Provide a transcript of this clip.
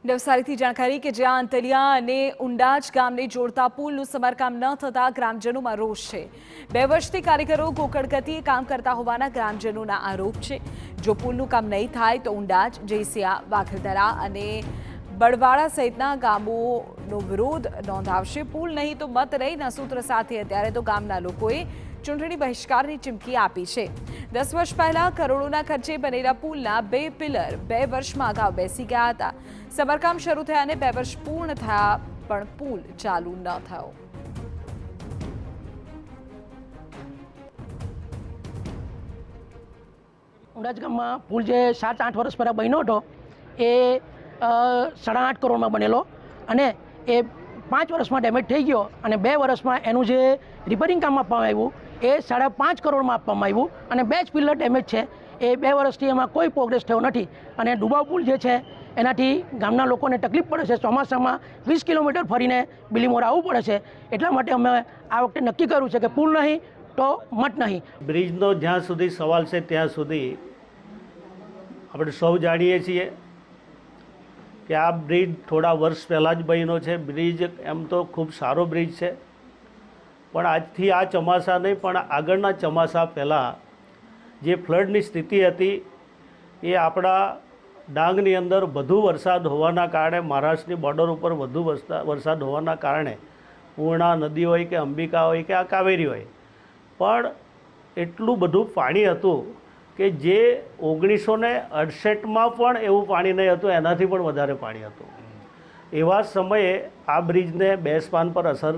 નવસારીથી જાણકારી કે જ્યાં અંતલિયા અને ઉંડાજ ગામને જોડતા પુલનું સમારકામ ન થતા ગ્રામજનોમાં રોષ છે। 2 વર્ષથી કારીગરો ગોકળગતિએ કામ કરતા હોવાના ગ્રામજનોના આરોપ છે। જો પુલનું કામ નહીં થાય તો ઉંડાજ, જેસિયા, વાઘરદરા અને બળવાડા સહિતના ગામોનો વિરોધ નોંધાવશે। પુલ નહીં તો મત રહીના સૂત્ર સાથે અત્યારે તો ગામના લોકોએ ચૂંટણી બહિષ્કારની ચીમકી આપી છે। 10 વર્ષ પહેલા કરોડોના ખર્ચે બનેલા પુલના 2 પિલર 2 વર્ષમાં અગાઉ બેસી ગયા હતા। સમારકામ શરૂ થયાને 2 વર્ષ પૂર્ણ થયા પણ પુલ ચાલુ ન થયો। ઉંડાજ ગામમાં પુલ જે 7-8 વર્ષ પહેલાં બન્યો હતો એ 8.5 કરોડમાં બનેલો અને એ 5 વર્ષમાં ડેમેજ થઈ ગયો અને 2 વર્ષમાં એનું જે રિપેરિંગ કામ આપવામાં આવ્યું એ 5.5 કરોડમાં આપવામાં આવ્યું અને 2 જ પિલ્લર ડેમેજ છે। એ 2 વર્ષથી એમાં કોઈ પ્રોગ્રેસ થયો નથી અને ડુબાવ પુલ જે છે એનાથી ગામના લોકોને તકલીફ પડે છે। ચોમાસામાં 20 કિલોમીટર ફરીને બિલીમોરા આવવું પડે છે। એટલા માટે અમે આ વખતે નક્કી કર્યું છે કે પુલ નહીં તો મત નહીં। બ્રિજનો જ્યાં સુધી સવાલ છે ત્યાં સુધી આપણે સૌ જાણીએ છીએ કે આ બ્રિજ થોડા વર્ષ પહેલાં જ બન્યો છે। બ્રિજ એમ તો ખૂબ સારો બ્રિજ છે, પણ આજથી આ ચોમાસા નહીં પણ આગળના ચોમાસા પહેલાં જે ફ્લડની સ્થિતિ હતી એ આપણા ડાંગની અંદર વધુ વરસાદ હોવાના કારણે, મહારાષ્ટ્રની બોર્ડર ઉપર વધુ વરસાદ હોવાના કારણે પૂર્ણા નદી હોય કે અંબિકા હોય કે આ કાવેરી હોય, પણ એટલું બધું પાણી હતું કે જે 1968માં પણ એવું પાણી નહીં હતું, એનાથી પણ વધારે પાણી હતું। એવા સમયે આ બ્રિજને 2 સ્પાન પર અસર થઈ।